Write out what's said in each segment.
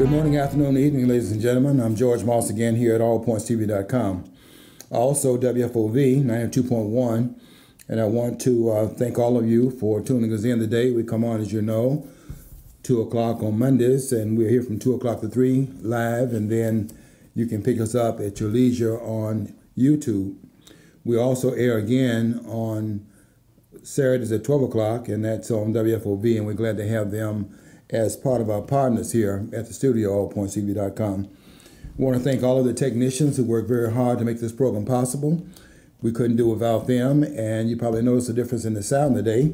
Good morning, afternoon, evening, ladies and gentlemen. I'm George Moss again here at allpointstv.com. Also, WFOV 92.1. And I want to thank all of you for tuning us in today. We come on, as you know, 2 o'clock on Mondays, and we're here from 2 o'clock to 3 live, and then you can pick us up at your leisure on YouTube. We also air again on Saturdays at 12 o'clock, and that's on WFOV, and we're glad to have them as part of our partners here at the studio, allpointstv.com. I want to thank all of the technicians who worked very hard to make this program possible. We couldn't do it without them, and you probably noticed the difference in the sound today.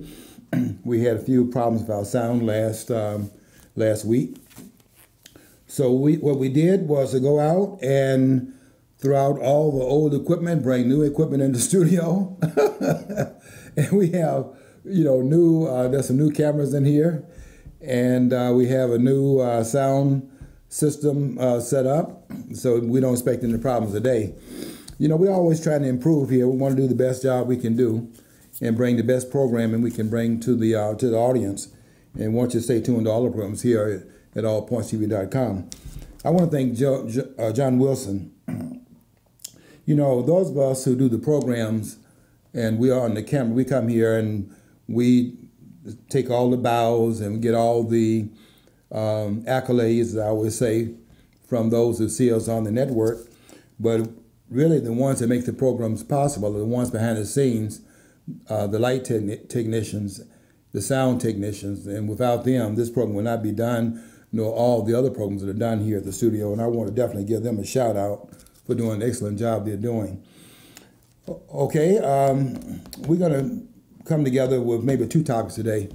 We had a few problems with our sound last week. So what we did was to go out and throw out all the old equipment, bring new equipment in the studio. And we have, there's some new cameras in here. And we have a new sound system set up, so we don't expect any problems today. We're always trying to improve here. We want to do the best job we can do and bring the best programming we can bring to the audience. And want you to stay tuned to all the programs here at allpointstv.com. I want to thank John Wilson. Those of us who do the programs and we are on the camera, we come here and we take all the bows and get all the accolades, as I always say, from those who see us on the network. But really the ones that make the programs possible are the ones behind the scenes, the light technicians, the sound technicians, and without them, this program will not be done, nor all the other programs that are done here at the studio, and I want to definitely give them a shout out for doing an excellent job they're doing. Okay, we're going to come together with maybe 2 topics today.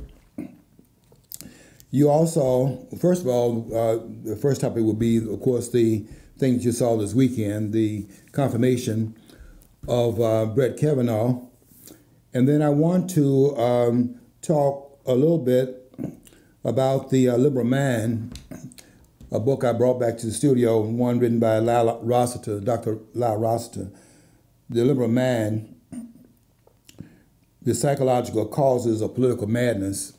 You also, first of all, the first topic will be, of course, the things you saw this weekend, the confirmation of Brett Kavanaugh. And then I want to talk a little bit about The Liberal Man, a book I brought back to the studio, one written by Dr. Lyle Rossiter, The Liberal Man, The Psychological Causes of Political Madness.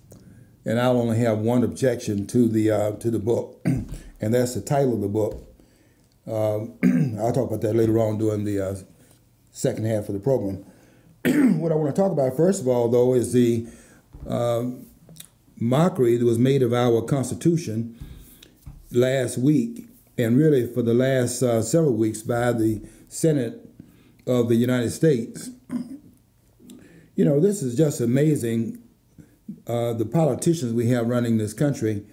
And I'll only have one objection to the book, and that's the title of the book. I'll talk about that later on during the second half of the program. What I want to talk about, first of all, though, is the mockery that was made of our Constitution last week, and really for the last several weeks by the Senate of the United States. This is just amazing, the politicians we have running this country.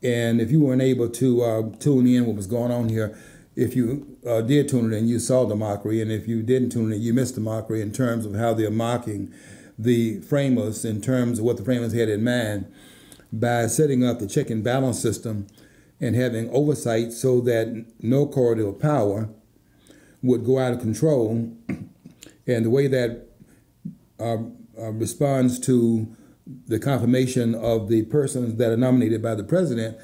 And if you weren't able to tune in what was going on here, if you did tune it in, you saw the mockery. And if you didn't tune it in, you missed the mockery in terms of how they're mocking the framers, in terms of what the framers had in mind by setting up the check and balance system and having oversight so that no corridor of power would go out of control. And the way that responds to the confirmation of the persons that are nominated by the president,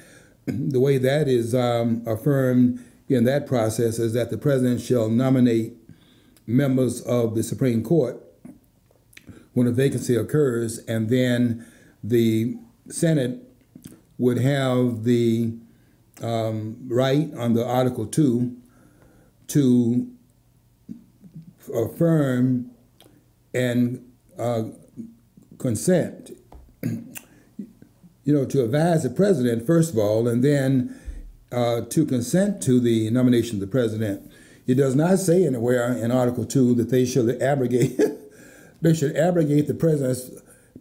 the way that is affirmed in that process is that the president shall nominate members of the Supreme Court when a vacancy occurs, and then the Senate would have the right under Article 2 to affirm and consent, to advise the president, first of all, and then to consent to the nomination of the president. It does not say anywhere in Article 2 that they should abrogate the president's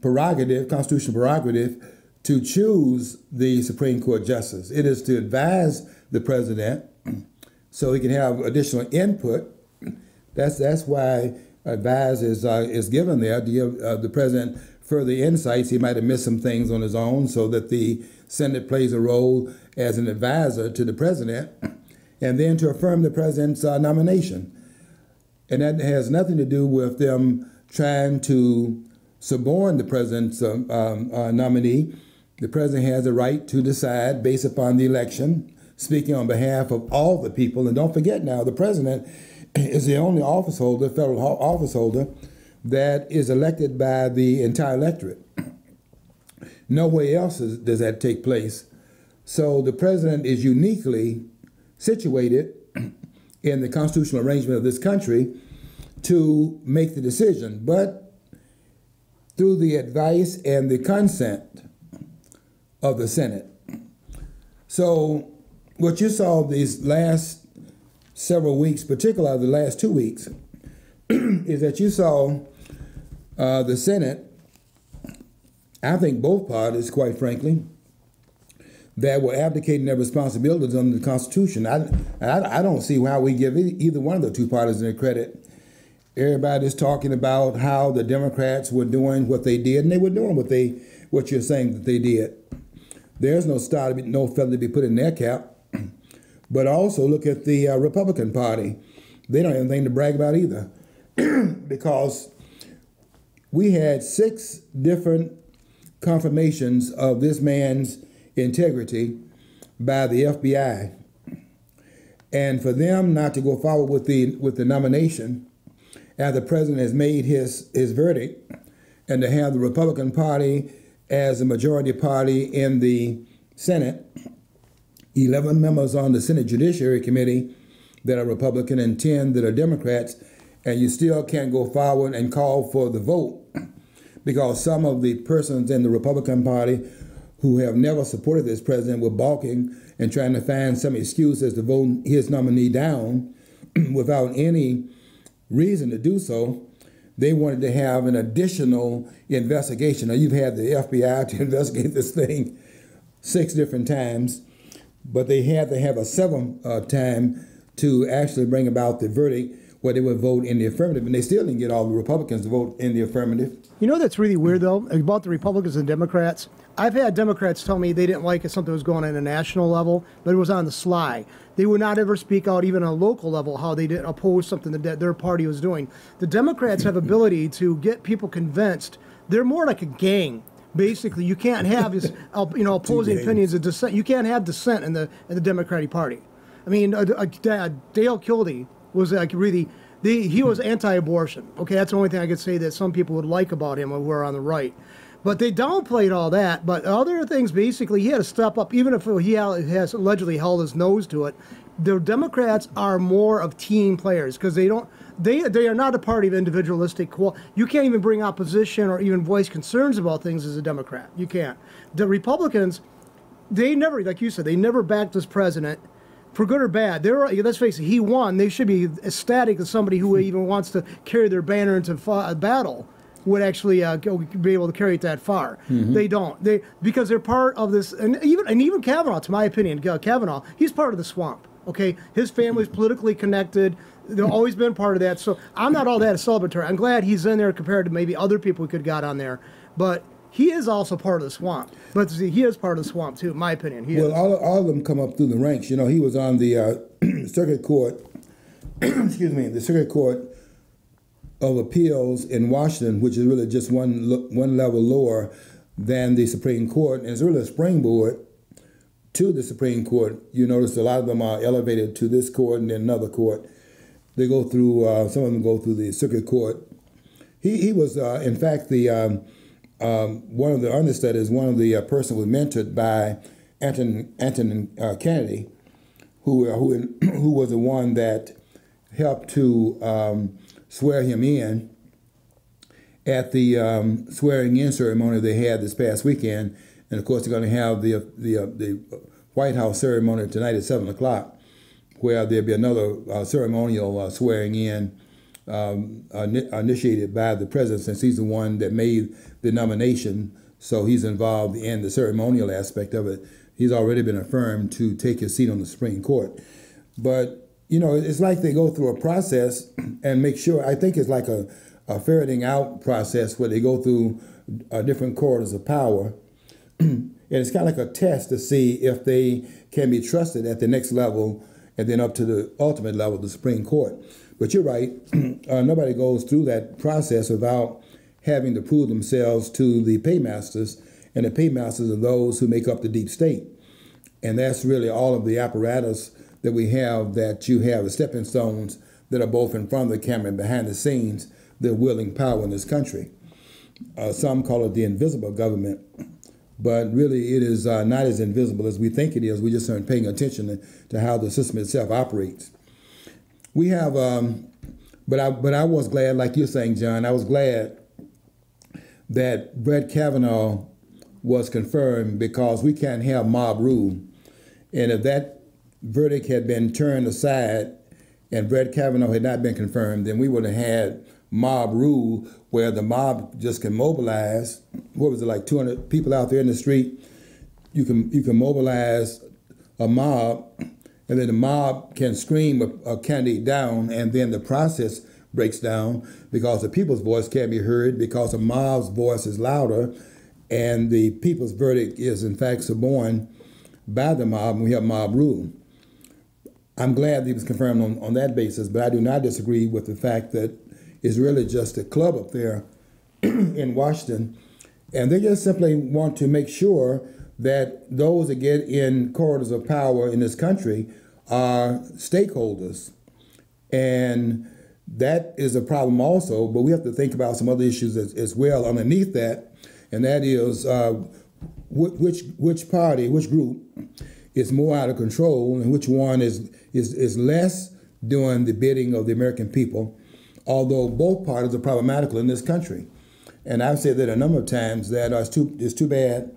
prerogative, constitutional prerogative, to choose the Supreme Court justice. It is to advise the president so he can have additional input. That's why advise is given there to give the president further insights. He might have missed some things on his own, so that the Senate plays a role as an advisor to the president, and then to affirm the president's nomination. And that has nothing to do with them trying to suborn the president's nominee. The president has a right to decide based upon the election, speaking on behalf of all the people. And don't forget now, the president is the only office holder, federal office holder, that is elected by the entire electorate. Nowhere else does that take place. So the president is uniquely situated in the constitutional arrangement of this country to make the decision, but through the advice and the consent of the Senate. So what you saw these last several weeks, particularly the last 2 weeks, is that you saw the Senate, I think both parties, quite frankly, that were abdicating their responsibilities under the Constitution. I don't see how we give either one of the two parties any credit. Everybody's talking about how the Democrats were doing what they did, and they were doing what you're saying that they did. There's no feather to be put in their cap. But also look at the Republican Party. They don't have anything to brag about either, because we had 6 different confirmations of this man's integrity by the FBI, and for them not to go forward with the nomination after the president has made his verdict, and to have the Republican Party as a majority party in the Senate, 11 members on the Senate Judiciary Committee that are Republican and 10 that are Democrats, and you still can't go forward and call for the vote because some of the persons in the Republican Party who have never supported this president were balking and trying to find some excuses to vote his nominee down without any reason to do so. They wanted to have an additional investigation. Now, you've had the FBI to investigate this thing 6 different times, but they had to have a 7th time to actually bring about the verdict where they would vote in the affirmative, and they still didn't get all the Republicans to vote in the affirmative. You know that's really weird, though, about the Republicans and Democrats? I've had Democrats tell me they didn't like if something was going on a national level, but it was on the sly. They would not ever speak out, even on a local level, how they didn't oppose something that their party was doing. The Democrats have ability to get people convinced. They're more like a gang. Basically, you can't have this, opposing opinions of dissent. You can't have dissent in the Democratic Party. I mean, Dale Kildee was like really, he was anti-abortion. Okay, that's the only thing I could say that some people would like about him who are on the right. But they downplayed all that. But other things, basically, he had to step up, even if he has allegedly held his nose to it. The Democrats are more of team players because they are not a party of individualistic. You can't even bring opposition or even voice concerns about things as a Democrat. You can't. The Republicans, they never, like you said, they never backed this president. For good or bad, let's face it, he won. They should be ecstatic that somebody who even wants to carry their banner into battle would actually be able to carry it that far. Mm-hmm. They don't. Because they're part of this, and even Kavanaugh, to my opinion, Kavanaugh, he's part of the swamp. Okay, his family's politically connected. They've always been part of that. So I'm not all that celebratory. I'm glad he's in there compared to maybe other people we could have got on there, but he is also part of the swamp. But see, he is part of the swamp too, in my opinion. All of them come up through the ranks. You know, he was on the circuit court. Excuse me, the circuit court of appeals in Washington, which is really just one level lower than the Supreme Court, and it's really a springboard to the Supreme Court. You notice a lot of them are elevated to this court and then another court. They go through. Some of them go through the circuit court. He was, in fact, the one of the understudies, one of the person was mentored by Anthony Kennedy, who was the one that helped to swear him in at the swearing in ceremony they had this past weekend, and of course they're going to have the White House ceremony tonight at 7:00, where there'll be another ceremonial swearing in initiated by the president, since he's the one that made the nomination, so he's involved in the ceremonial aspect of it. He's already been affirmed to take his seat on the Supreme Court. But, you know, it's like they go through a process and make sure, I think it's like a ferreting out process where they go through different corridors of power. And it's kind of like a test to see if they can be trusted at the next level and then up to the ultimate level, the Supreme Court. But you're right, nobody goes through that process without having to prove themselves to the paymasters, and the paymasters are those who make up the deep state. And that's really all of the apparatus that we have, that you have the stepping stones that are both in front of the camera and behind the scenes, that are wielding power in this country. Some call it the invisible government, but really it is not as invisible as we think it is. We just aren't paying attention to how the system itself operates. We have, but I was glad, like you're saying, John, I was glad that Brett Kavanaugh was confirmed, because we can't have mob rule. And if that verdict had been turned aside and Brett Kavanaugh had not been confirmed, then we would have had mob rule, where the mob just can mobilize. What was it, like 200 people out there in the street? You can mobilize a mob, and then the mob can scream a candidate down, and then the process breaks down because the people's voice can't be heard, because the mob's voice is louder, and the people's verdict is in fact suborned by the mob, and we have mob rule. I'm glad that it was confirmed on that basis, but I do not disagree with the fact that it's really just a club up there in Washington, and they just simply want to make sure that those that get in corridors of power in this country are stakeholders. And that is a problem also, but we have to think about some other issues as well underneath that, and that is which party, which group is more out of control, and which one is less doing the bidding of the American people, although both parties are problematical in this country. And I've said that a number of times, that it's too bad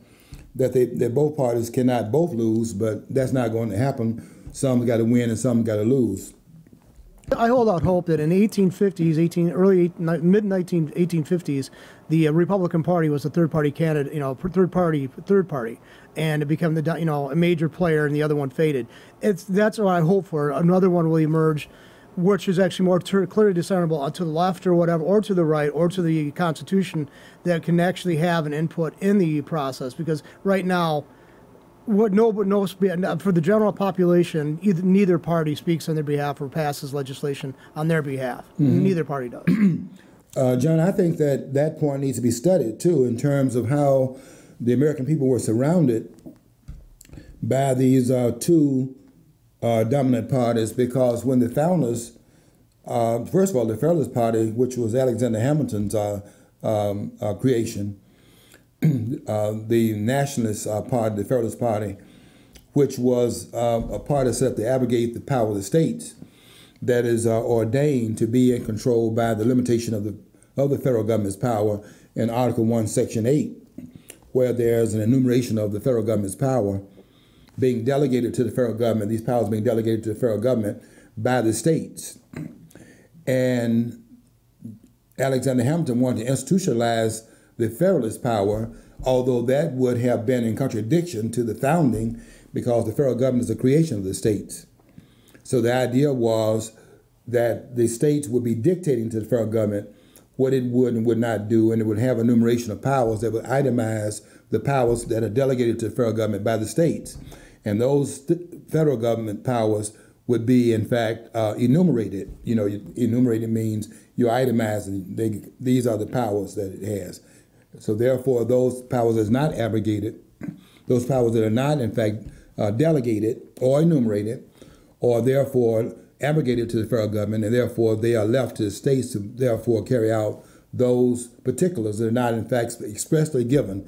that both parties cannot both lose, but that's not going to happen. Some's got to win and some got to lose. I hold out hope that in the 1850s, mid-1850s, the Republican Party was the third-party candidate, third party, and it became a major player, and the other one faded. That's what I hope for. Another one will emerge, which is actually more clearly discernible to the left or whatever, or to the right, or to the Constitution, that can actually have an input in the process. Because right now, for the general population, neither party speaks on their behalf or passes legislation on their behalf. Mm-hmm. Neither party does. John, I think that point needs to be studied too, in terms of how the American people were surrounded by these two dominant parties, because when the founders, first of all, the Federalist Party, which was Alexander Hamilton's creation, the Nationalist Party, the Federalist Party, which was a party set up to abrogate the power of the states, that is ordained to be in control by the limitation of the federal government's power in Article 1, Section 8, where there's an enumeration of the federal government's power being delegated to the federal government, these powers being delegated to the federal government by the states. And Alexander Hamilton wanted to institutionalize the Federalist power, although that would have been in contradiction to the founding, because the federal government is a creation of the states. So the idea was that the states would be dictating to the federal government what it would and would not do, and it would have a enumeration of powers that would itemize the powers that are delegated to the federal government by the states. And those federal government powers would be, in fact, enumerated. Enumerated means you itemize, and these are the powers that it has. So therefore, those powers that are not abrogated, those powers that are not, in fact, delegated or enumerated, or therefore abrogated to the federal government, and therefore they are left to the states to therefore carry out those particulars that are not, in fact, expressly given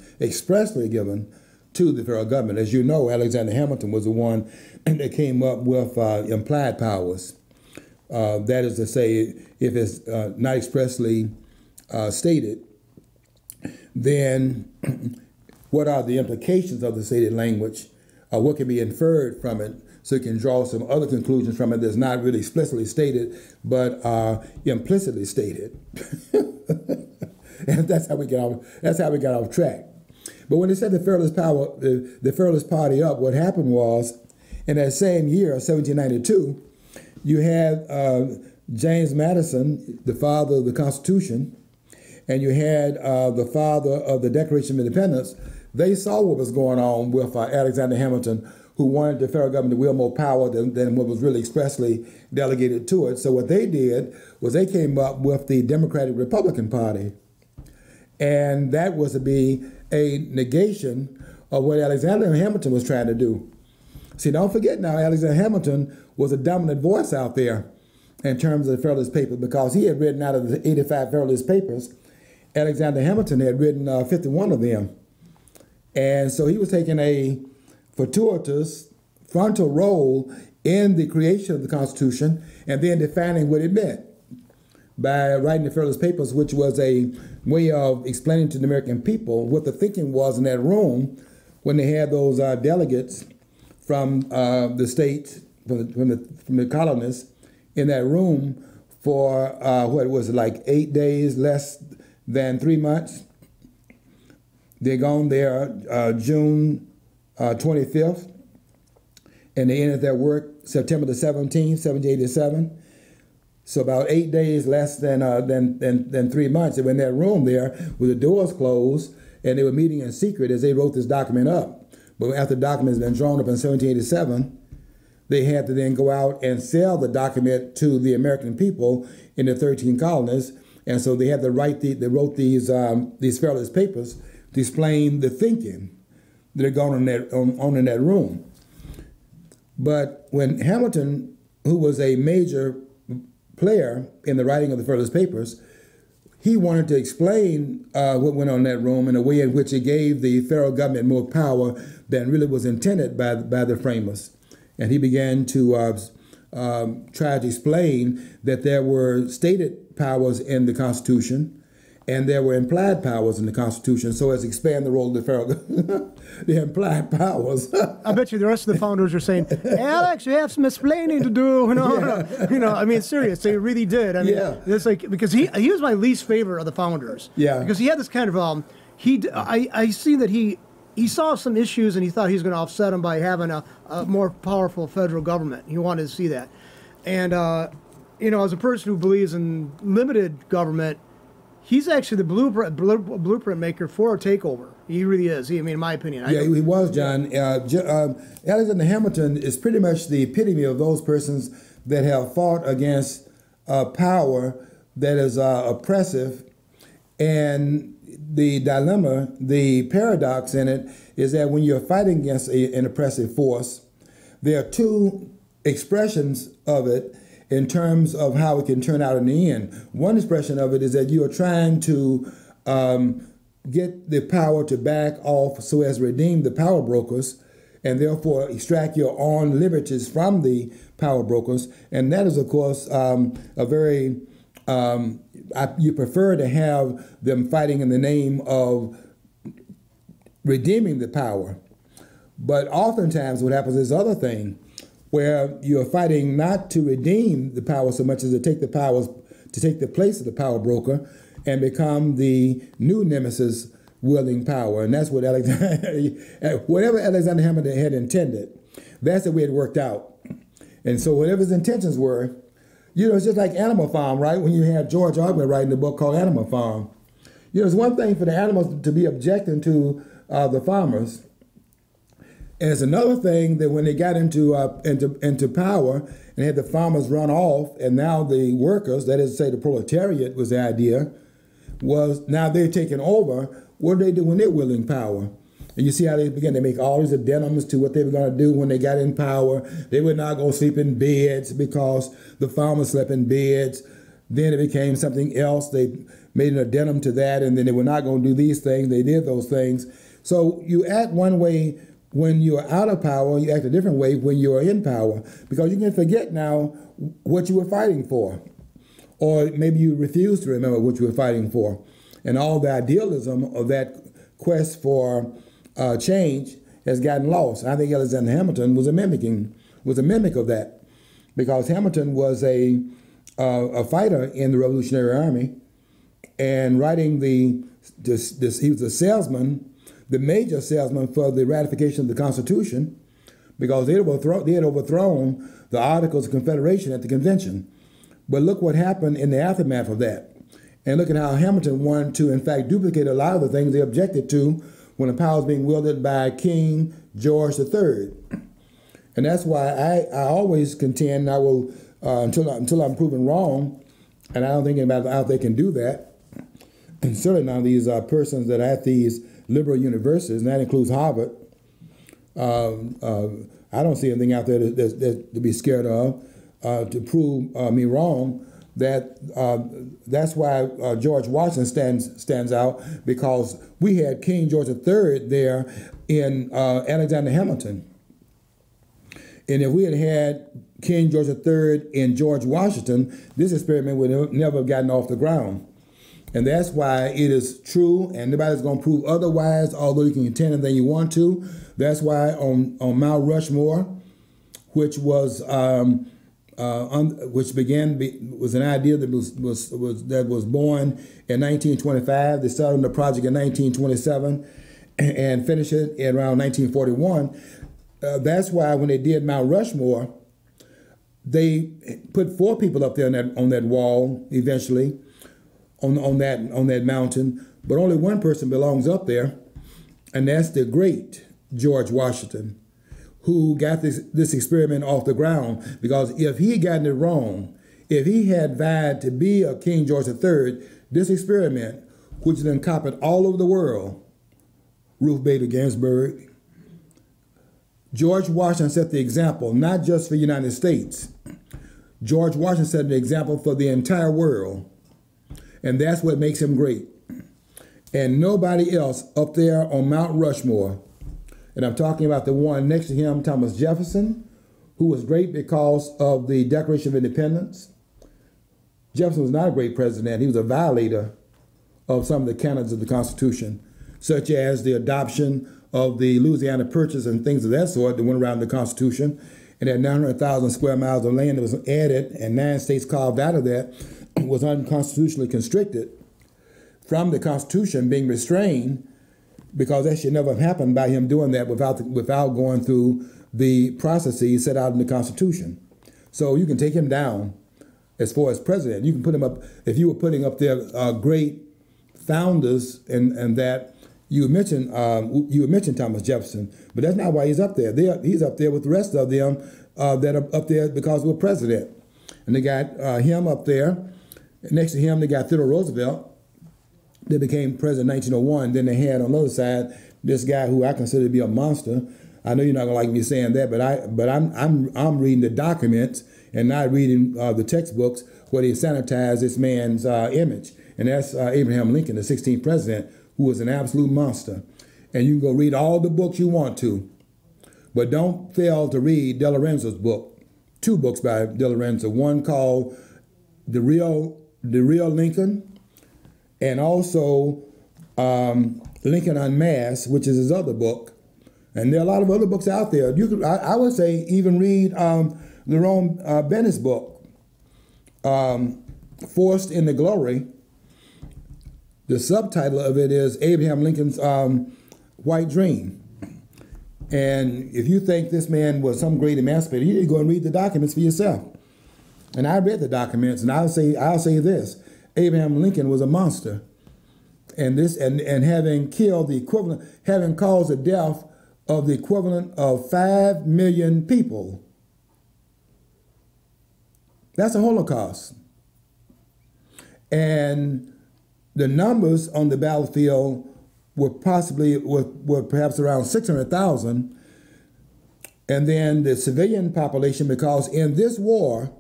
to the federal government. As you know, Alexander Hamilton was the one that came up with implied powers. That is to say, if it's not expressly stated, then what are the implications of the stated language? What can be inferred from it, so you can draw some other conclusions from it that's not really explicitly stated, but implicitly stated. And that's how we got off track. But when they set the Federalist Party up, what happened was, in that same year, 1792, you had James Madison, the father of the Constitution, and you had the father of the Declaration of Independence. They saw what was going on with Alexander Hamilton, who wanted the federal government to wield more power than what was really expressly delegated to it. So what they did was they came up with the Democratic Republican Party. And that was to be a negation of what Alexander Hamilton was trying to do. See, don't forget now, Alexander Hamilton was a dominant voice out there in terms of the Federalist Papers, because he had written out of the 85 Federalist Papers, Alexander Hamilton had written 51 of them. And so he was taking a fortuitous frontal role in the creation of the Constitution and then defining what it meant by writing the Federalist Papers, which was a way of explaining to the American people what the thinking was in that room when they had those delegates from the states, from the colonists in that room for what was it, like 8 days, less than 3 months. They're gone there June 25th, and they ended their work September the 17th, 1787. So about 8 days less than 3 months. They were in that room there with the doors closed, and they were meeting in secret as they wrote this document up. But after the document has been drawn up in 1787, they had to then go out and sell the document to the American people in the 13 colonies. And so they had to write they wrote these Federalist Papers to explain the thinking that had gone on in that room. But when Hamilton, who was a major player in the writing of the Federalist Papers, he wanted to explain what went on in that room in a way in which it gave the federal government more power than really was intended by the framers. And he began to try to explain that there were stated powers in the Constitution and there were implied powers in the Constitution, so as to expand the role of the federal the implied powers. I bet you the rest of the founders are saying, Alex, you have some explaining to do. I mean, serious, they really did. I mean, it's like, because he was my least favorite of the founders. Yeah. Because he had this kind of, I see that he saw some issues and he thought he was going to offset them by having a more powerful federal government. He wanted to see that. And, as a person who believes in limited government, he's actually the blueprint maker for a takeover. He really is. In my opinion. Yeah, he was, John. Alexander Hamilton is pretty much the epitome of those persons that have fought against power that is oppressive. And the dilemma, the paradox in it is that when you're fighting against an oppressive force, there are two expressions of it in terms of how it can turn out in the end. One expression of it is that you are trying to get the power to back off so as to redeem the power brokers and therefore extract your own liberties from the power brokers. And that is, of course, you prefer to have them fighting in the name of redeeming the power. But oftentimes what happens is other thing, where you're fighting not to redeem the power so much as to take the place of the power broker and become the new nemesis wielding power. And that's what whatever Alexander Hamilton had intended, that's the way it worked out. And so whatever his intentions were, it's just like Animal Farm, right? When you had George Orwell writing a book called Animal Farm. It's one thing for the animals to be objecting to the farmers. And it's another thing that when they got into power and had the farmers run off, and now the workers, that is to say the proletariat was the idea, was now they're taking over. What do they do when they're wielding power? And you see how they began to make all these addendums to what they were going to do when they got in power. They would not go sleep in beds because the farmers slept in beds. Then it became something else. They made an addendum to that, and then they were not going to do these things. They did those things. So you act one way when you're out of power, you act a different way when you're in power, because you can forget now what you were fighting for. Or maybe you refuse to remember what you were fighting for. And all the idealism of that quest for change has gotten lost. I think Alexander Hamilton was a mimic of that, because Hamilton was a fighter in the Revolutionary Army, and writing he was a salesman, the major salesman for the ratification of the Constitution, because they had overthrown the Articles of Confederation at the convention. But look what happened in the aftermath of that. And look at how Hamilton wanted to, in fact, duplicate a lot of the things they objected to when the power was being wielded by King George III. And that's why I always contend, I will, until I'm proven wrong, and I don't think anybody out there can do that, and certainly none of these persons that are at these liberal universities, and that includes Harvard, I don't see anything out there to be scared of to prove me wrong. That's why George Washington stands out, because we had King George III there in Alexander Hamilton. And if we had had King George III in George Washington, this experiment would never have gotten off the ground. And that's why it is true, and nobody's going to prove otherwise, although you can contend anything you want to. That's why on Mount Rushmore, which was was an idea that was born in 1925. They started on the project in 1927 and finished it in around 1941. That's why when they did Mount Rushmore, they put 4 people up there on that wall eventually, on that mountain, but only one person belongs up there, and that's the great George Washington, who got this experiment off the ground. Because if he had gotten it wrong, if he had vowed to be a King George III, this experiment, which then copied all over the world, Ruth Bader Ginsburg, George Washington set the example, not just for the United States. George Washington set an example for the entire world. And that's what makes him great. And nobody else up there on Mount Rushmore, and I'm talking about the one next to him, Thomas Jefferson, who was great because of the Declaration of Independence. Jefferson was not a great president. He was a violator of some of the canons of the Constitution, such as the adoption of the Louisiana Purchase and things of that sort that went around the Constitution. And that 900,000 square miles of land that was added and 9 states carved out of that was unconstitutionally constricted from the Constitution being restrained, because that should never have happened by him doing that without going through the processes set out in the Constitution. So you can take him down as far as president. You can put him up, if you were putting up their great founders and that, you would mention Thomas Jefferson, but that's not why he's up there. He's up there with the rest of them that are up there because we're president. And they got him up there. Next to him, they got Theodore Roosevelt. They became president in 1901. Then they had on the other side this guy who I consider to be a monster. I know you're not gonna like me saying that, but I'm reading the documents and not reading the textbooks where they sanitize this man's image, and that's Abraham Lincoln, the 16th president, who was an absolute monster. And you can go read all the books you want to, but don't fail to read De Lorenzo's book. 2 books by De Lorenzo. One called The Real Lincoln, and also Lincoln Unmasked, which is his other book. And there are a lot of other books out there. You could, I would say, even read Lerone Bennett's book, Forced into Glory. The subtitle of it is Abraham Lincoln's White Dream. And if you think this man was some great emancipator, you need to go and read the documents for yourself. And I read the documents, and I'll say this: Abraham Lincoln was a monster, and having killed the equivalent, having caused the death of the equivalent of 5 million people. That's a Holocaust. And the numbers on the battlefield were perhaps around 600,000. And then the civilian population, because in this war,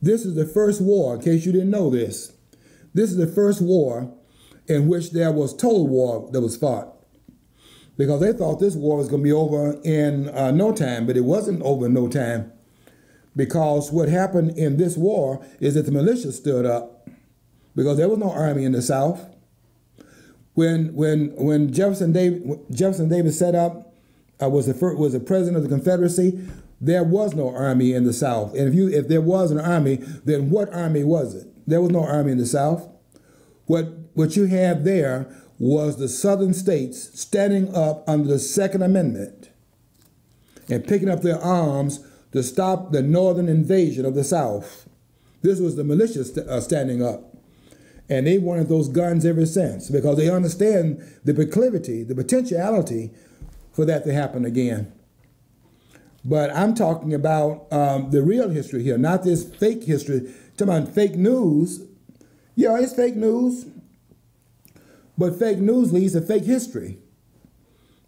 this is the first war, in case you didn't know this, this is the first war in which there was total war that was fought. Because they thought this war was going to be over in no time, but it wasn't over in no time. Because what happened in this war is that the militia stood up, because there was no army in the South. When Jefferson Davis set up, was the president of the Confederacy, there was no army in the South. And if there was an army, then what army was it? There was no army in the South. What you had there was the southern states standing up under the Second Amendment and picking up their arms to stop the northern invasion of the South. This was the militia standing up. And they wanted those guns ever since, because they understand the proclivity, the potentiality for that to happen again. But I'm talking about the real history here, not this fake history. Talking about fake news. Yeah, it's fake news. But fake news leads to fake history.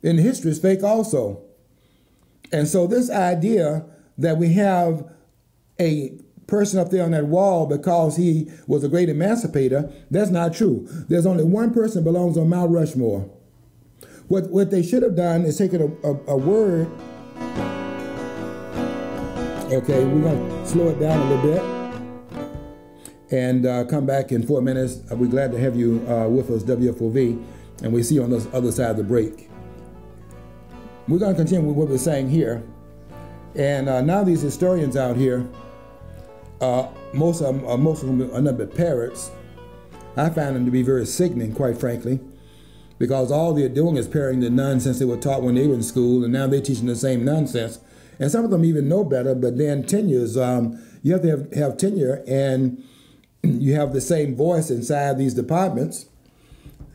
And history is fake also. And so this idea that we have a person up there on that wall because he was a great emancipator. That's not true. There's only one person that belongs on Mount Rushmore. What they should have done is taken a word. Okay, we're going to slow it down a little bit and come back in 4 minutes. We're glad to have you with us, WFOV, and we see you on the other side of the break. We're going to continue with what we're saying here. And now these historians out here, most of them are nothing but parrots. I find them to be very sickening, quite frankly, because all they're doing is parroting the nonsense they were taught when they were in school, and now they're teaching the same nonsense. And some of them even know better, but then tenures, you have to have tenure, and you have the same voice inside these departments.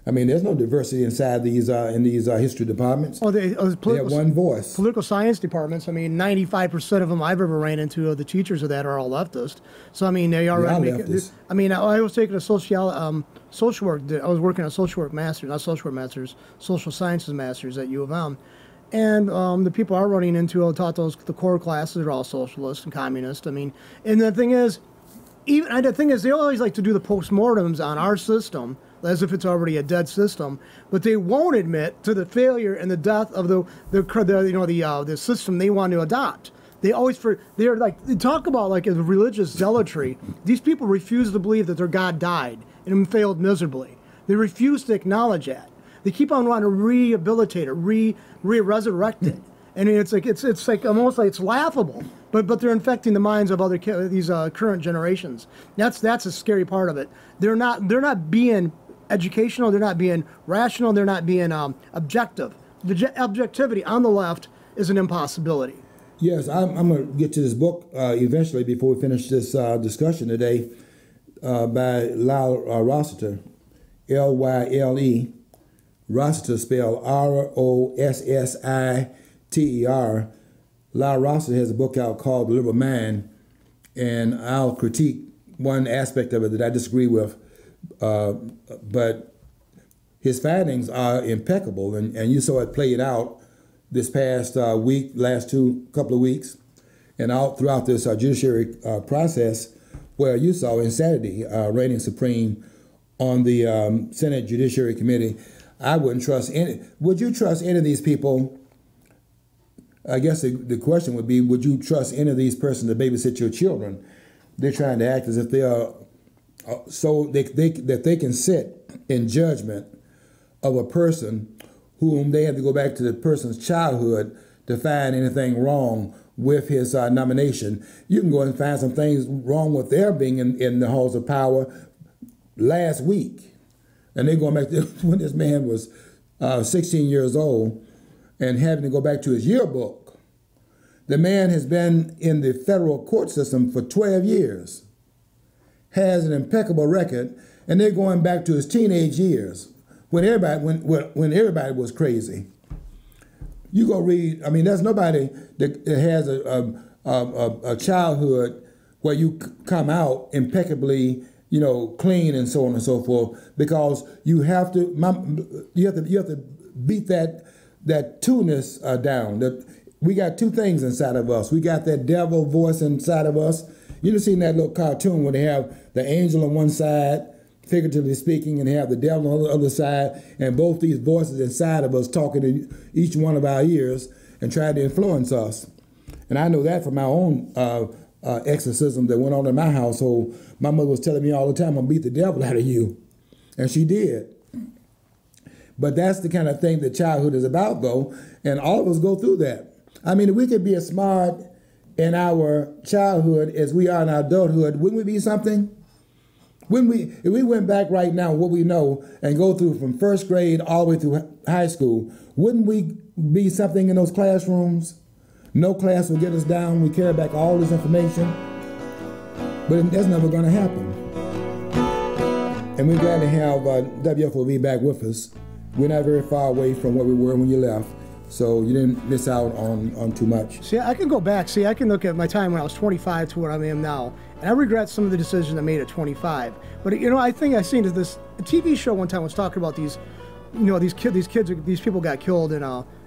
I mean, there's no diversity inside these in these history departments. Oh, they have one voice. Political science departments. I mean, 95% of them I've ever ran into, the teachers of that are all leftist. So I mean, they are leftist. I mean, I was taking a social work. I was working on social work masters, not social work masters, social sciences masters at U of M. And the people I'm running into, I taught the core classes are all socialist and communist. I mean, and the thing is, they always like to do the postmortems on our system as if it's already a dead system, but they won't admit to the failure and the death of the system they want to adopt. They talk about like a religious zealotry. These people refuse to believe that their God died and failed miserably. They refuse to acknowledge that. They keep on wanting to rehabilitate it, resurrect it. And it's like almost like it's laughable, but they're infecting the minds of these current generations. That's a scary part of it. They're not being educational. They're not being rational. They're not being objective. The objectivity on the left is an impossibility. Yes, I'm going to get to this book eventually before we finish this discussion today by Lyle Rossiter, Lyle. Rossiter spelled Rossiter. Lyle Rossiter has a book out called The Liberal Mind, and I'll critique one aspect of it that I disagree with, but his findings are impeccable, and you saw it played out this past last couple of weeks, and out throughout this judiciary process, where you saw insanity reigning supreme on the Senate Judiciary Committee. I wouldn't trust any. Would you trust any of these people? I guess the question would be, would you trust any of these persons to babysit your children? They're trying to act as if they are that they can sit in judgment of a person whom they have to go back to the person's childhood to find anything wrong with his nomination. You can go and find some things wrong with their being in the halls of power last week. And they're going back to when this man was 16 years old and having to go back to his yearbook. The man has been in the federal court system for 12 years, has an impeccable record, and they're going back to his teenage years when everybody was crazy. You go read, I mean, there's nobody that has a childhood where you come out impeccably, clean and so on and so forth, because you have to beat that two-ness down. We got two things inside of us. We got that devil voice inside of us. You've seen that little cartoon where they have the angel on one side, figuratively speaking, and they have the devil on the other side, and both these voices inside of us talking to each one of our ears and trying to influence us. And I know that from my own exorcism that went on in my household. My mother was telling me all the time, "I'm gonna beat the devil out of you," and she did. But that's the kind of thing that childhood is about, though, and all of us go through that. I mean, if we could be as smart in our childhood as we are in our adulthood, wouldn't we be something? If we went back right now, what we know, and go through from first grade all the way through high school, wouldn't we be something in those classrooms? No class will get us down. We carry back all this information. But that's never going to happen. And we're glad to have WFOV back with us. We're not very far away from where we were when you left, so you didn't miss out on too much. See, I can go back. See, I can look at my time when I was 25 to where I am now, and I regret some of the decisions I made at 25. But I think I seen this TV show one time was talking about these, these people got killed in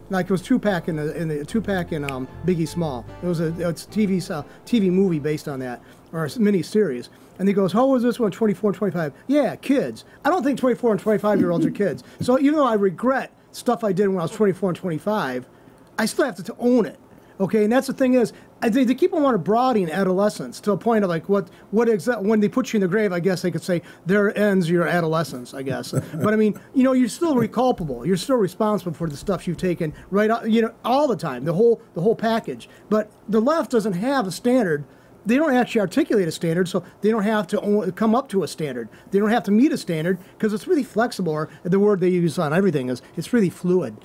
Like it was Tupac in the Tupac and Biggie Small. It's a TV movie based on that, or a mini series. And he goes, how was this one 24 and 25? Yeah, kids. I don't think 24 and 25-year-olds are kids. So even though I regret stuff I did when I was 24 and 25, I still have to own it. Okay, and that's the thing is, they keep on wanting broadening adolescence to a point of like when they put you in the grave, I guess they could say there ends your adolescence, I guess. But I mean, you're still culpable. You're still responsible for the stuff you've taken all the time, the whole package. But the left doesn't have a standard. They don't actually articulate a standard, so they don't have to come up to a standard. They don't have to meet a standard because it's really flexible. Or the word they use on everything is it's really fluid.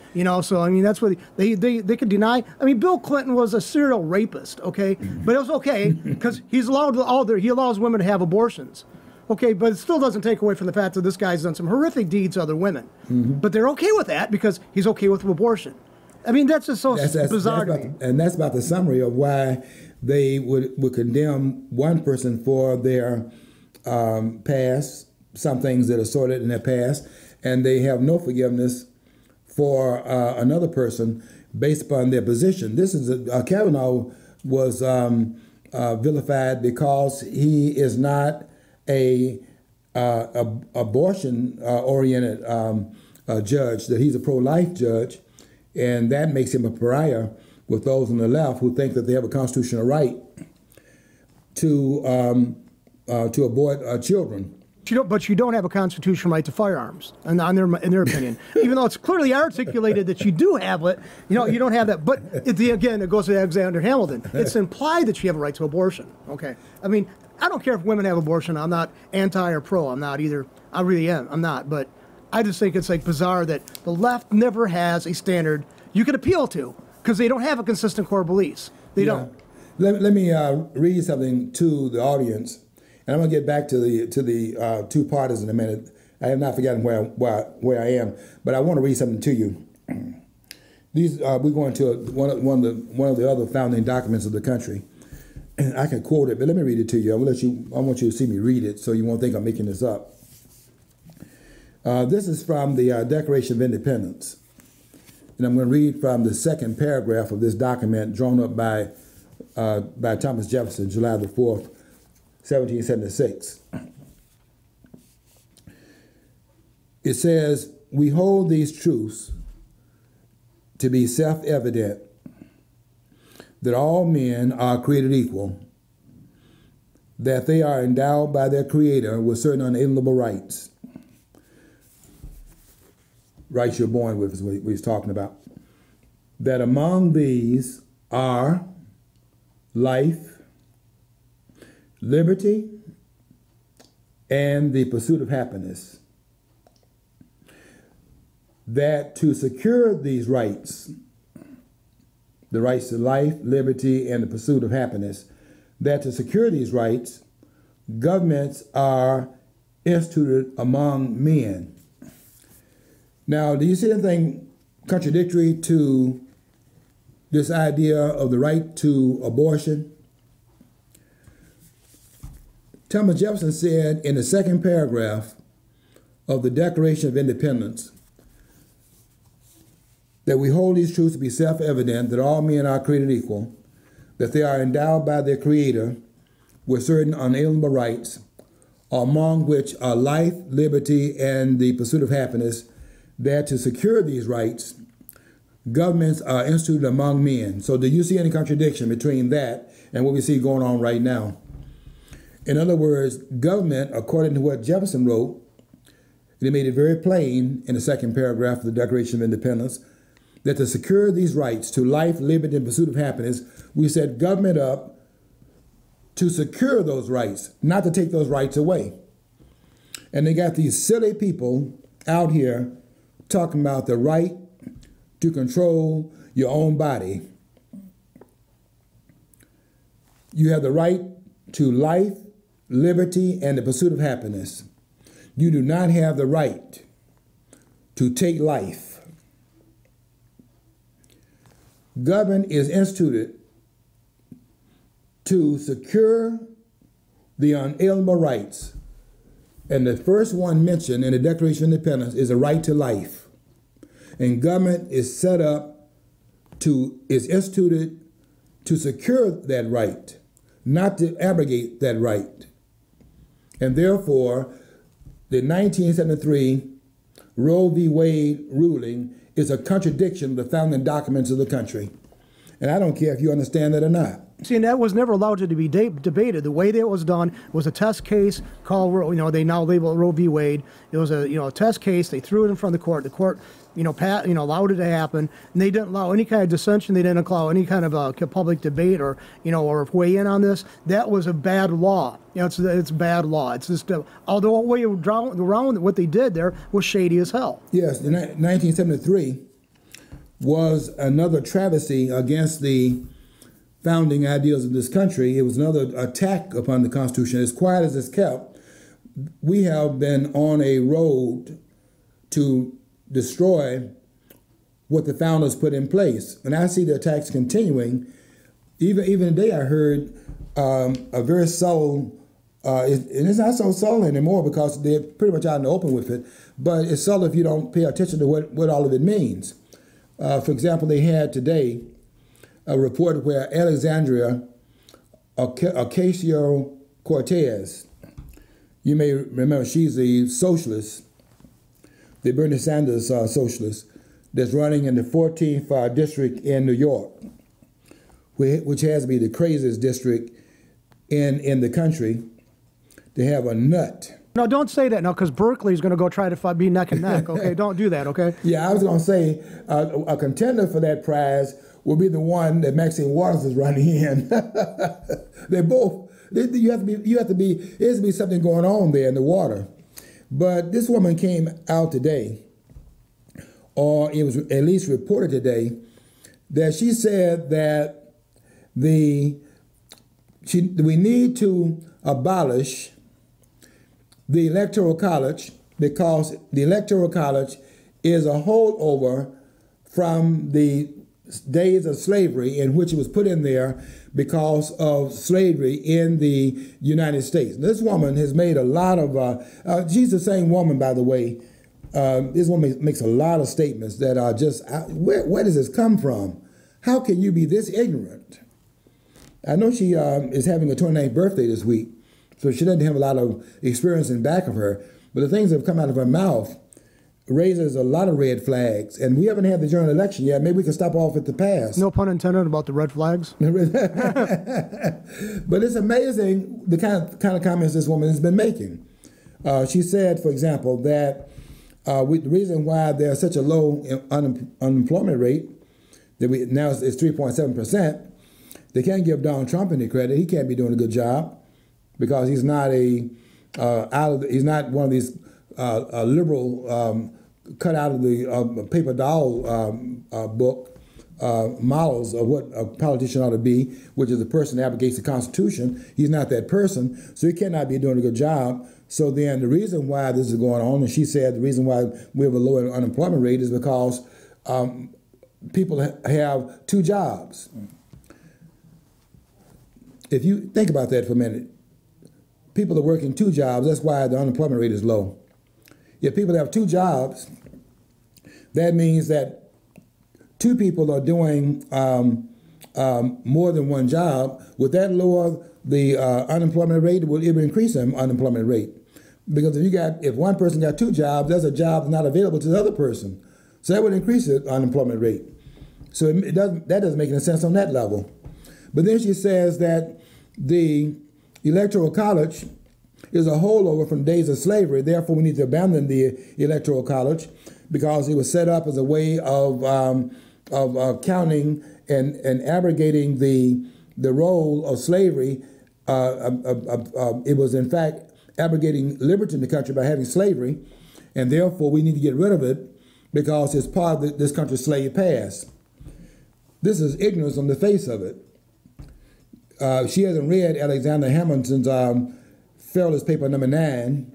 So I mean that's what they could deny. I mean Bill Clinton was a serial rapist, okay, but it was okay because he allows women to have abortions. Okay, but it still doesn't take away from the fact that this guy's done some horrific deeds to other women. Mm-hmm. But they're okay with that because he's okay with abortion. I mean that's just so bizarre to me. And that's about the summary of why they would condemn one person for their past, some things that are sorted in their past, and they have no forgiveness for another person based upon their position. This is Kavanaugh was vilified because he is not a abortion oriented judge, that he's a pro-life judge, and that makes him a pariah with those on the left who think that they have a constitutional right to abort children. But you don't have a constitutional right to firearms, in their opinion. Even though it's clearly articulated that you do have it, you don't have that. But again, it goes to Alexander Hamilton. It's implied that you have a right to abortion. Okay, I mean, I don't care if women have abortion. I'm not anti or pro. I'm not either. I really am. I'm not. But I just think it's like bizarre that the left never has a standard you can appeal to. Because they don't have a consistent core beliefs. They don't. Let me read something to the audience, and I'm going to get back to the two parties in a minute. I have not forgotten where I am, but I want to read something to you. These we're going to one of the other founding documents of the country. I can quote it, but let me read it to you. I want you to see me read it, so you won't think I'm making this up. This is from the Declaration of Independence. And I'm going to read from the second paragraph of this document drawn up by Thomas Jefferson, July the 4th, 1776. It says, "We hold these truths to be self-evident, that all men are created equal, that they are endowed by their Creator with certain unalienable rights." Rights you're born with is what he's talking about. "That among these are life, liberty, and the pursuit of happiness. That to secure these rights, the rights to life, liberty, and the pursuit of happiness, that to secure these rights, governments are instituted among men." Now, do you see anything contradictory to this idea of the right to abortion? Thomas Jefferson said in the second paragraph of the Declaration of Independence that we hold these truths to be self-evident, that all men are created equal, that they are endowed by their Creator with certain unalienable rights, among which are life, liberty, and the pursuit of happiness, that to secure these rights, governments are instituted among men. So do you see any contradiction between that and what we see going on right now? In other words, government, according to what Jefferson wrote, and he made it very plain in the second paragraph of the Declaration of Independence, that to secure these rights to life, liberty, and pursuit of happiness, we set government up to secure those rights, not to take those rights away. And they got these silly people out here talking about the right to control your own body. You have the right to life, liberty, and the pursuit of happiness. You do not have the right to take life. Government is instituted to secure the unalienable rights. And the first one mentioned in the Declaration of Independence is a right to life. And government is set up is instituted to secure that right, not to abrogate that right. And therefore, the 1973 Roe v. Wade ruling is a contradiction of the founding documents of the country. And I don't care if you understand that or not. See, and that was never allowed to be debated. The way that it was done was a test case called, they now label it Roe v. Wade. It was a test case. They threw it in front of the court. The court, allowed it to happen. And they didn't allow any kind of dissension. They didn't allow any kind of public debate or weigh in on this. That was a bad law. It's bad law. It's just, although way around what they did there was shady as hell. Yes, in 1973 was another travesty against the founding ideals of this country. It was another attack upon the Constitution. As quiet as it's kept, we have been on a road to destroy what the founders put in place. And I see the attacks continuing. Even today I heard a very subtle, and it's not so subtle anymore because they're pretty much out in the open with it, but it's subtle if you don't pay attention to what all of it means. For example, they had today a report where Alexandria Ocasio-Cortez, you may remember she's the socialist, the Bernie Sanders socialist, that's running in the 14th district in New York, which has to be the craziest district in the country. They have a nut. No, don't say that now, because Berkeley's going to go try to be neck and neck, okay? Don't do that, okay? Yeah, I was going to say a contender for that prize will be the one that Maxine Waters is running in. They're both, there has to be something going on there in the water. But this woman came out today, or it was at least reported today, that she said that we need to abolish the Electoral College because the Electoral College is a holdover from the days of slavery in which it was put in there because of slavery in the United States. This woman has made a lot of, she's the same woman, by the way. This woman makes a lot of statements that are just, where does this come from? How can you be this ignorant? I know she is having a 29th birthday this week, so she doesn't have a lot of experience in back of her, but the things that have come out of her mouth raises a lot of red flags, and we haven't had the general election yet. Maybe we can stop off at the past. No pun intended about the red flags. But it's amazing the kind of comments this woman has been making. She said, for example, that the reason why there's such a low unemployment rate, that now it's 3.7%, they can't give Donald Trump any credit. He can't be doing a good job because he's not he's not one of these liberal cut out of the paper doll book models of what a politician ought to be, which is a person that advocates the Constitution. He's not that person, so he cannot be doing a good job. So then the reason why this is going on, and she said the reason why we have a lower unemployment rate is because people have two jobs. If you think about that for a minute, people are working two jobs. That's why the unemployment rate is low. If people have two jobs, that means that two people are doing more than one job. Would that lower the unemployment rate? It will increase the unemployment rate. Because if one person got two jobs, there's a job not available to the other person. So that would increase the unemployment rate. So that doesn't make any sense on that level. But then she says that the Electoral College is a holdover from days of slavery. Therefore, we need to abandon the Electoral College because it was set up as a way of counting and abrogating the role of slavery. It was, in fact, abrogating liberty in the country by having slavery, and therefore we need to get rid of it because it's part of this country's slave past. This is ignorance on the face of it. She hasn't read Alexander Hamilton's Federalist Paper number 9,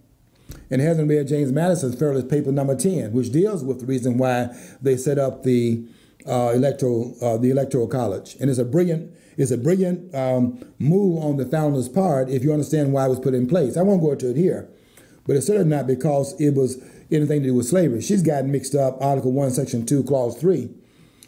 and hasn't read James Madison's Federalist Paper number 10, which deals with the reason why they set up the Electoral College. And it's a brilliant move on the founders' part if you understand why it was put in place. I won't go into it here, but it's certainly not because it was anything to do with slavery. She's gotten mixed up Article 1, Section 2, Clause 3.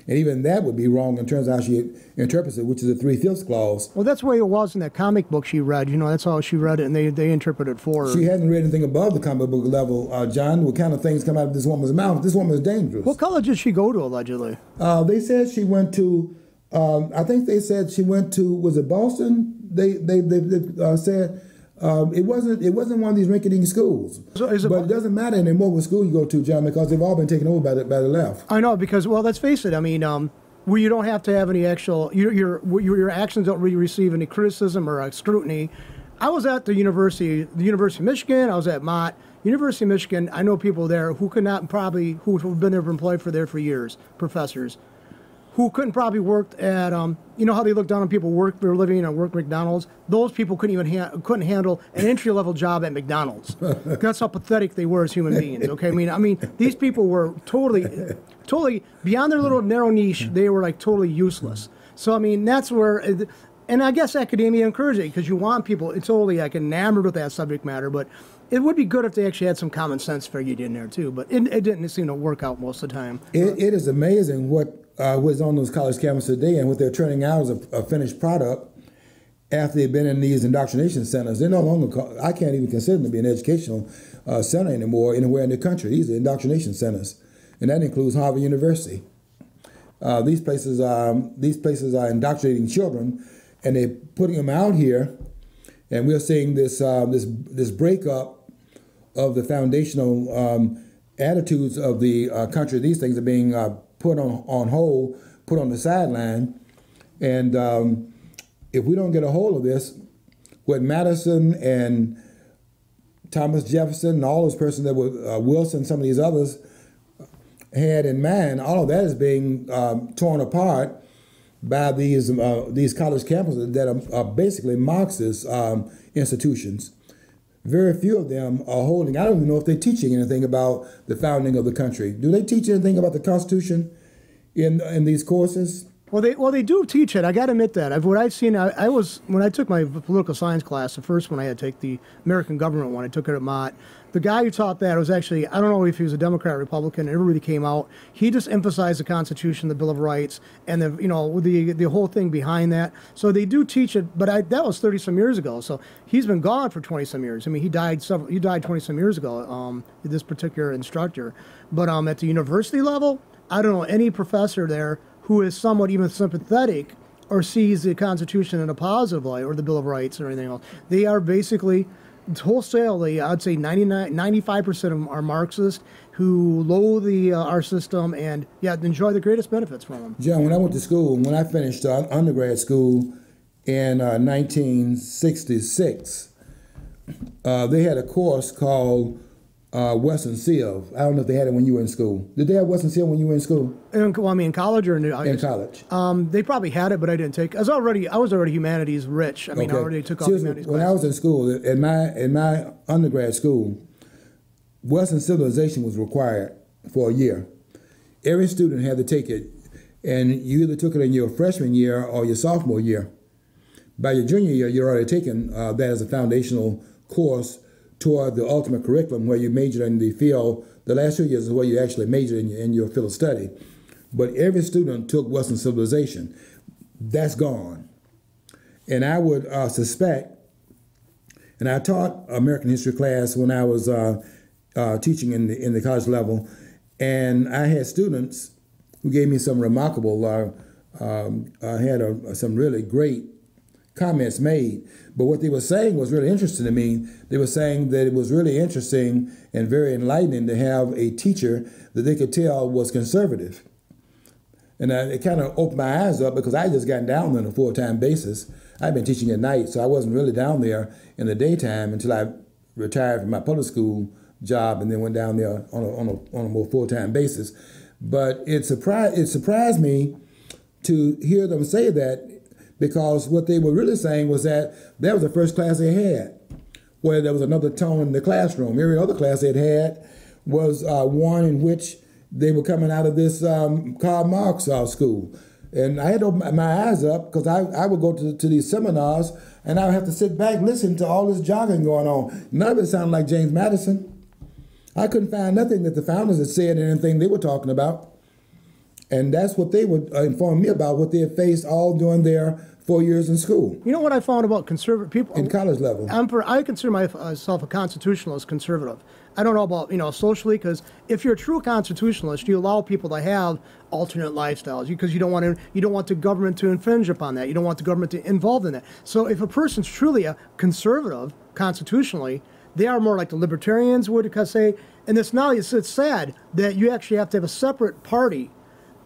And even that would be wrong in terms of how she interprets it, which is the 3/5 clause. Well, that's the way it was in that comic book she read. That's how she read it, and they interpreted it for her. She hadn't read anything above the comic book level, John. What kind of things come out of this woman's mouth? This woman is dangerous. What college did she go to, allegedly? They said she went to, I think they said she went to, was it Boston? They said it wasn't one of these rinky-dink schools. So but it doesn't matter anymore what school you go to, John, because they've all been taken over by the left. I know, because, well, let's face it. I mean, where you don't have to have any actual, your actions don't really receive any criticism or scrutiny. I was at the University of Michigan. I was at Mott. University of Michigan, I know people there who could not probably, who've been there employed for years, professors, who couldn't probably work at, you know how they look down on people they're living and work at McDonald's? Those people couldn't handle an entry-level job at McDonald's. That's how pathetic they were as human beings, okay? I mean, these people were totally beyond their little narrow niche. They were like totally useless. So, I mean, that's where, and I guess academia encourages it because you want people, it's totally like enamored with that subject matter, but it would be good if they actually had some common sense figured in there too, but it didn't seem to work out most of the time. It is amazing what was on those college campuses today and what they're turning out as a finished product after they've been in these indoctrination centers. They're no longer, I can't even consider them to be an educational center anymore anywhere in the country. These are indoctrination centers, and that includes Harvard University. These places are indoctrinating children, and they're putting them out here, and we're seeing this breakup of the foundational attitudes of the country. These things are being put on hold, put on the sideline, and if we don't get a hold of this, what Madison and Thomas Jefferson and all those persons that were Wilson, some of these others had in mind, all of that is being torn apart by these college campuses that are basically Marxist institutions. Very few of them are holding, I don't even know if they're teaching anything about the founding of the country. Do they teach anything about the Constitution in these courses? Well, they do teach it. I got to admit that. What I've seen, when I took my political science class, the first one I had to take, the American government one, I took it at Mott. The guy who taught that was actually, I don't know if he was a Democrat or Republican, it really came out. He just emphasized the Constitution, the Bill of Rights, and the whole thing behind that. So they do teach it, but that was 30-some years ago. So he's been gone for 20-some years. I mean, he died 20-some years ago, this particular instructor. But at the university level, I don't know any professor there who is somewhat even sympathetic or sees the Constitution in a positive light or the Bill of Rights or anything else. They are basically wholesalely, I'd say 95% of them are Marxists who loathe our system and enjoy the greatest benefits from them. John, when I went to school, when I finished undergrad school in 1966, they had a course called Western Civ. I don't know if they had it when you were in school. Did they have Western Civ when you were in school? In college or in college? They probably had it, but I didn't take. I was already humanities rich. I mean, I already took off humanities when classes. I was in school, in my undergrad school, Western civilization was required for a year. Every student had to take it, and you either took it in your freshman year or your sophomore year. By your junior year, you're already taken that as a foundational course toward the ultimate curriculum where you majored in the field. The last 2 years is where you actually majored in your field of study. But every student took Western civilization. That's gone. And I would suspect, and I taught American history class when I was teaching in the college level, and I had students who gave me some remarkable, some really great comments made. But what they were saying was really interesting to me. They were saying that it was really interesting and very enlightening to have a teacher that they could tell was conservative. And it kind of opened my eyes up because I had just gotten down there on a full-time basis. I'd been teaching at night, so I wasn't really down there in the daytime until I retired from my public school job and then went down there on a more full-time basis. But it surprised me to hear them say that, because what they were really saying was that was the first class they had, where there was another tone in the classroom. Every other class they'd had was one in which they were coming out of this Karl Marx school. And I had to open my eyes up because I would go to these seminars and I would have to sit back and listen to all this jargon going on. None of it sounded like James Madison. I couldn't find nothing that the founders had said in anything they were talking about. And that's what they would inform me about, what they had faced all during their 4 years in school. You know what I found about conservative people? In college level. I consider myself a constitutionalist conservative. I don't know about, socially, because if you're a true constitutionalist, you allow people to have alternate lifestyles because you don't want the government to infringe upon that. You don't want the government to involve in that. So if a person's truly a conservative constitutionally, they are more like the libertarians would say. And it's sad that you actually have to have a separate party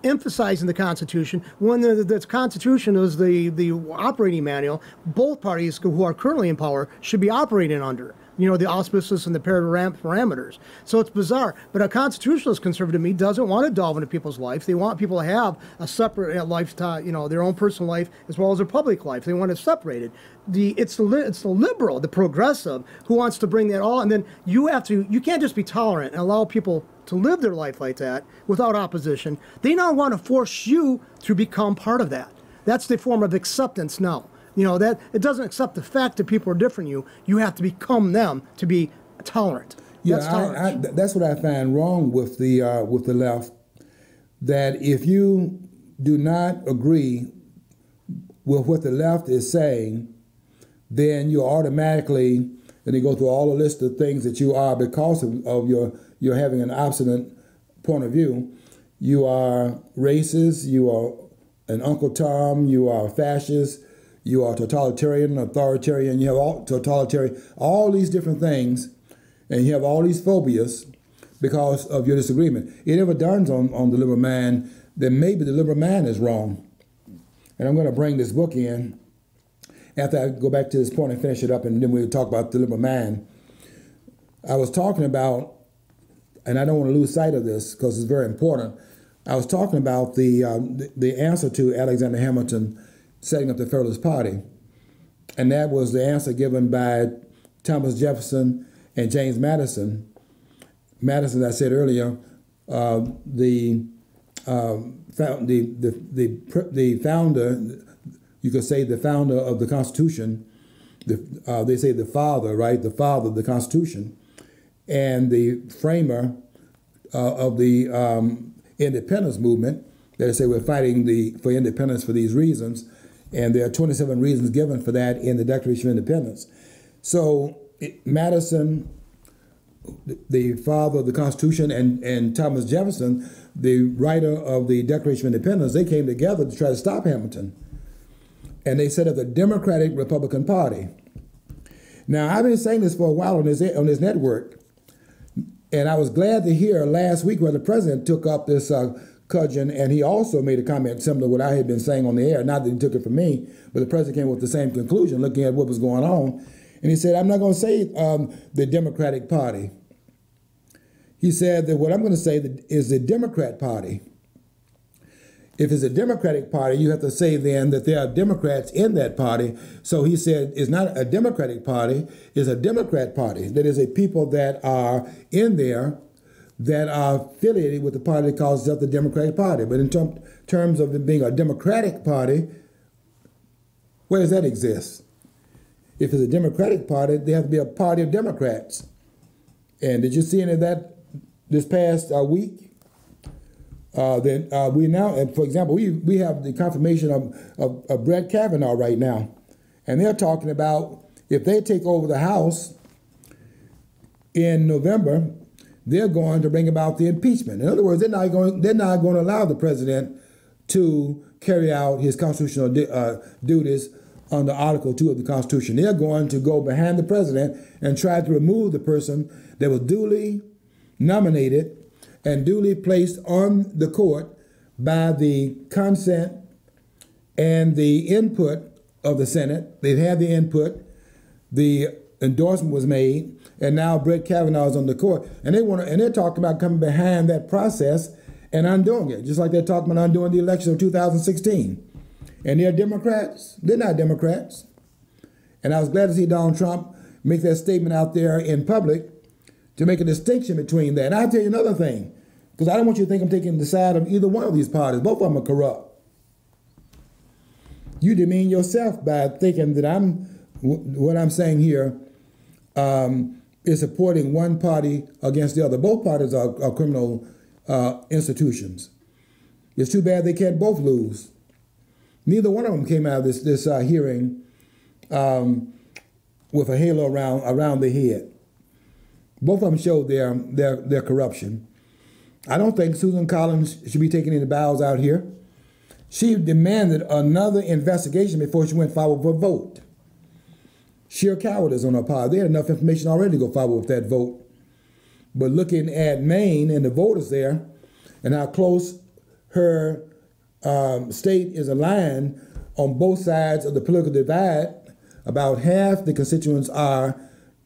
emphasizing the Constitution when the Constitution is the operating manual. Both parties who are currently in power should be operating under, the auspices and the parameters. So it's bizarre. But a constitutionalist conservative to me doesn't want to delve into people's life. They want people to have a separate lifestyle, their own personal life as well as their public life. They want it separated. It's the liberal, the progressive, who wants to bring that all, and then you can't just be tolerant and allow people to live their life like that without opposition. They now want to force you to become part of that. That's the form of acceptance now. That it doesn't accept the fact that people are different than you. You have to become them to be tolerant. That's what I find wrong with the left. That if you do not agree with what the left is saying, then you automatically, and they go through all the list of things that you are because of you're having an obstinate point of view. You are racist, you are an Uncle Tom, you are fascist, you are totalitarian, authoritarian, you have all these different things, and you have all these phobias because of your disagreement. It never dawns on the liberal man that maybe the liberal man is wrong. And I'm going to bring this book in after I go back to this point and finish it up, and then we'll talk about the liberal man. I was talking about, and I don't want to lose sight of this because it's very important, I was talking about the answer to Alexander Hamilton setting up the Federalist Party. And that was the answer given by Thomas Jefferson and James Madison. Madison, as I said earlier, the founder, you could say the founder of the Constitution, they say the father, right? The father of the Constitution, and the framer of the independence movement. They say we're fighting for independence for these reasons, and there are 27 reasons given for that in the Declaration of Independence. So Madison, the father of the Constitution, and Thomas Jefferson, the writer of the Declaration of Independence, they came together to try to stop Hamilton. And they set up the Democratic Republican Party. Now, I've been saying this for a while on this network, and I was glad to hear last week where the president took up this cudgel, and he also made a comment similar to what I had been saying on the air. Not that he took it from me, but the president came with the same conclusion, looking at what was going on. And he said, I'm not going to say the Democratic Party. He said that what I'm going to say is the Democrat Party. If it's a Democratic Party, you have to say then that there are Democrats in that party. So he said it's not a Democratic Party, it's a Democrat Party. That is a people that are in there that are affiliated with the party that calls itself the Democratic Party. But in terms of it being a Democratic Party, where does that exist? If it's a Democratic Party, they have to be a party of Democrats. And did you see any of that this past week? Then we now, and for example, we have the confirmation of Brett Kavanaugh right now, and they're talking about if they take over the House in November, they're going to bring about the impeachment. In other words, they're not going to allow the president to carry out his constitutional duties under Article 2 of the Constitution. They're going to go behind the president and try to remove the person that was duly nominated and duly placed on the court by the consent and the input of the Senate. They've had the input, the endorsement was made, and now Brett Kavanaugh is on the court. And they're talking about coming behind that process and undoing it, just like they're talking about undoing the election of 2016. And they're Democrats. They're not Democrats. And I was glad to see Donald Trump make that statement out there in public to make a distinction between that. And I'll tell you another thing, because I don't want you to think I'm taking the side of either one of these parties. Both of them are corrupt. You demean yourself by thinking that what I'm saying here is supporting one party against the other. Both parties are criminal institutions. It's too bad they can't both lose. Neither one of them came out of this hearing with a halo around their head. Both of them showed their corruption. I don't think Susan Collins should be taking any bows out here. She demanded another investigation before she went forward with a vote. Sheer cowardice on her part. They had enough information already to go forward with that vote. But looking at Maine and the voters there and how close her state is aligned on both sides of the political divide, about half the constituents are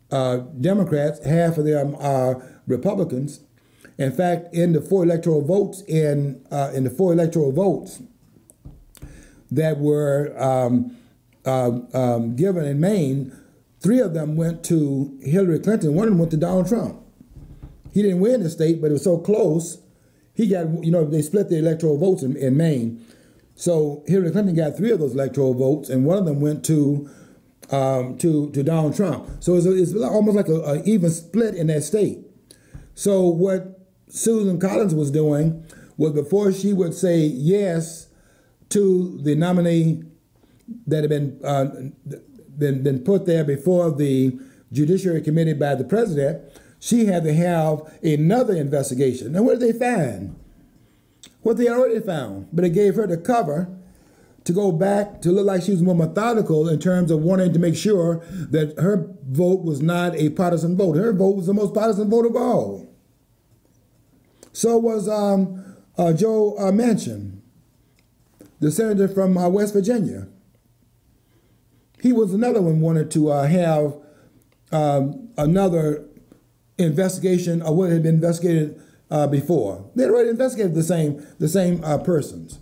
Democrats, half of them are Republicans. In fact, in the four electoral votes that were given in Maine, 3 of them went to Hillary Clinton. 1 of them went to Donald Trump. He didn't win the state, but it was so close. He got, they split the electoral votes in Maine. So Hillary Clinton got 3 of those electoral votes, and 1 of them went to Donald Trump. So it's almost like an even split in that state. So what Susan Collins was doing was, before she would say yes to the nominee that had been put there before the Judiciary Committee by the president, she had to have another investigation. Now, what did they find? What they already found, but it gave her the cover to go back to look like she was more methodical in terms of wanting to make sure that her vote was not a partisan vote. Her vote was the most partisan vote of all. So was Joe Manchin, the senator from West Virginia. He was another one wanted to have another investigation of what had been investigated before. They had already investigated the same persons.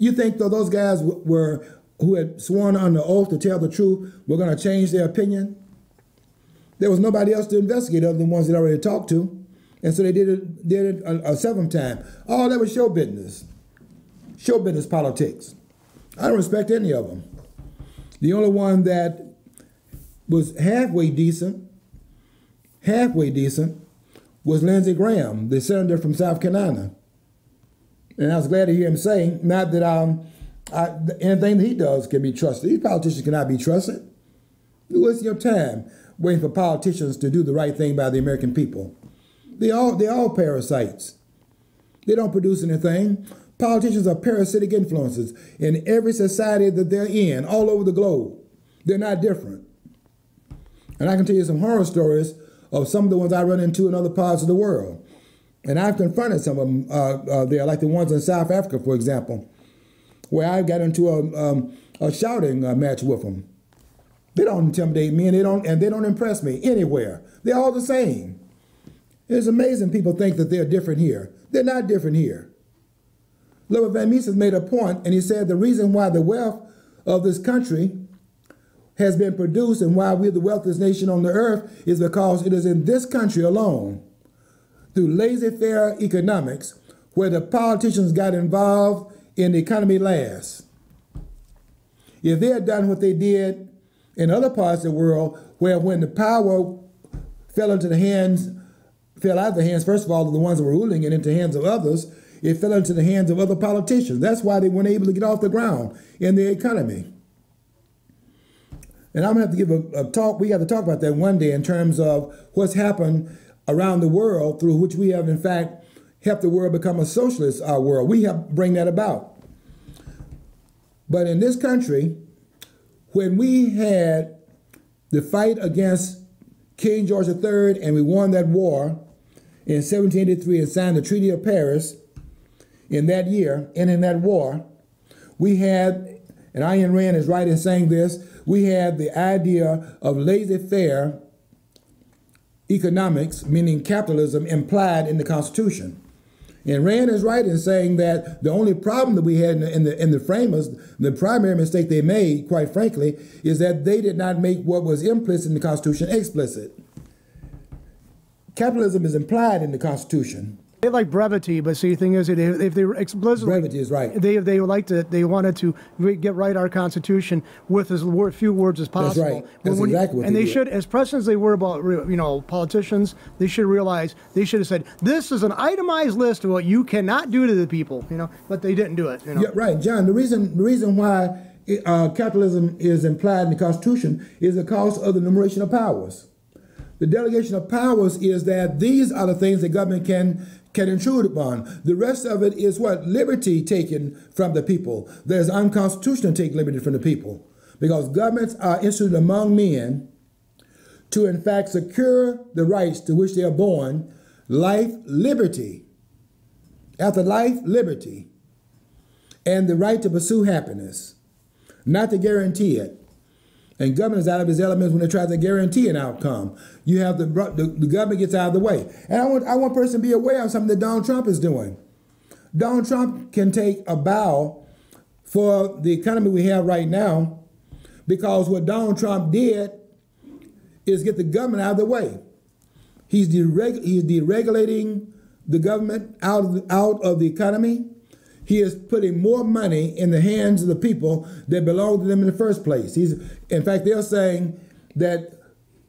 You think that those guys who had sworn under oath to tell the truth were going to change their opinion? There was nobody else to investigate other than the ones they'd already talked to. And so they did it a 7th time. All that was show business politics. I don't respect any of them. The only one that was halfway decent was Lindsey Graham, the senator from South Carolina. And I was glad to hear him say, not that anything that he does can be trusted. These politicians cannot be trusted. You're wasting your time waiting for politicians to do the right thing by the American people. They're all parasites. They don't produce anything. Politicians are parasitic influences in every society that they're in, all over the globe. They're not different. And I can tell you some horror stories of some of the ones I run into in other parts of the world. And I've confronted some of them there, like the ones in South Africa, for example, where I got into a shouting match with them. They don't intimidate me, and they don't impress me anywhere. They're all the same. It's amazing people think that they're different here. They're not different here. Lubbock Van Mises made a point, and he said the reason why the wealth of this country has been produced and why we're the wealthiest nation on the earth is because it is in this country alone, through laissez-faire economics, where the politicians got involved in the economy last. If they had done what they did in other parts of the world, where when the power fell out of the hands, first of all, of the ones that were ruling it, into the hands of others, it fell into the hands of other politicians. That's why they weren't able to get off the ground in the economy. And I'm going to have to give a talk. We have to talk about that one day in terms of what's happened around the world, through which we have, in fact, helped the world become a socialist world. We helped bring that about. But in this country, when we had the fight against King George III and we won that war in 1783 and signed the Treaty of Paris in that year, and in that war, we had, and Ayn Rand is right in saying this, we had the idea of laissez-faire economics, meaning capitalism, implied in the Constitution. And Rand is right in saying that the only problem that we had in the framers, the primary mistake they made, quite frankly, is that they did not make what was implicit in the Constitution explicit. Capitalism is implied in the Constitution. They like brevity, but see, the thing is, if they were explicitly, Brevity is right. they wanted to get right our Constitution with as few words as possible. That's right. That's exactly what and they they did. should, as prescient as they were about politicians, they should realize they should have said this is an itemized list of what you cannot do to the people. But they didn't do it. Yeah, right, John. The reason why capitalism is implied in the Constitution is because of the enumeration of powers. The delegation of powers is that these are the things the government can intrude upon. The rest of it is what? Liberty taken from the people. There's unconstitutional to take liberty from the people. Because governments are instituted among men to in fact secure the rights to which they are born, life, liberty. After life, liberty. And the right to pursue happiness. Not to guarantee it. And government is out of his elements when they try to guarantee an outcome. You have the government gets out of the way. And I want a person to be aware of something that Donald Trump is doing. Donald Trump can take a bow for the economy we have right now because what Donald Trump did is get the government out of the way. He's deregulating the government out of the economy. He is putting more money in the hands of the people that belong to them in the first place. In fact, they're saying that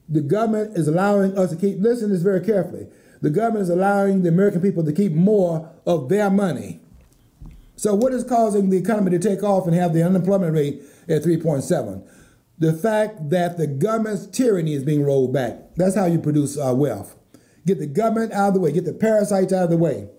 the government is allowing us to listen to this very carefully. The government is allowing the American people to keep more of their money. So what is causing the economy to take off and have the unemployment rate at 3.7? The fact that the government's tyranny is being rolled back. That's how you produce wealth. Get the government out of the way. Get the parasites out of the way.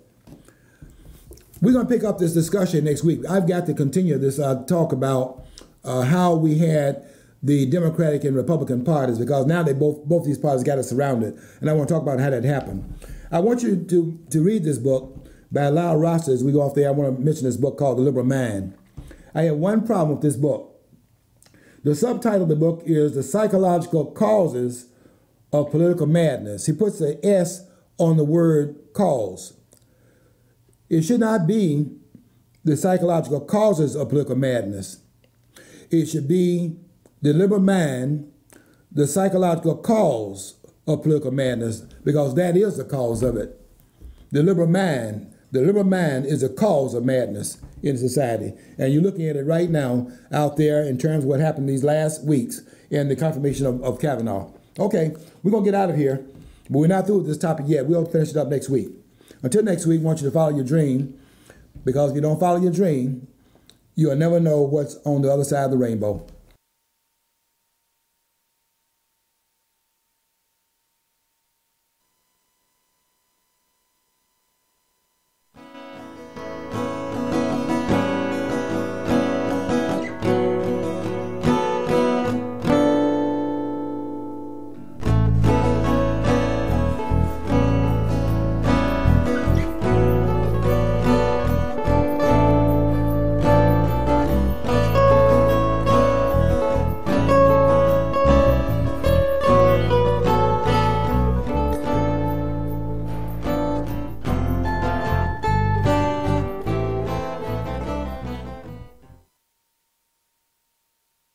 We're going to pick up this discussion next week. I've got to continue this talk about how we had the Democratic and Republican parties, because now they both these parties got us surrounded, and I want to talk about how that happened. I want you to read this book by Lyle Rosser. As we go off there, I want to mention this book called The Liberal Mind. I have one problem with this book. The subtitle of the book is The Psychological Causes of Political Madness. He puts an S on the word cause. It should not be the psychological causes of political madness. It should be the liberal mind, the psychological cause of political madness, because that is the cause of it. The liberal mind is the cause of madness in society. And you're looking at it right now out there in terms of what happened these last weeks in the confirmation of Kavanaugh. Okay, we're going to get out of here, but we're not through with this topic yet. We'll finish it up next week. Until next week, I want you to follow your dream, because if you don't follow your dream, you'll never know what's on the other side of the rainbow.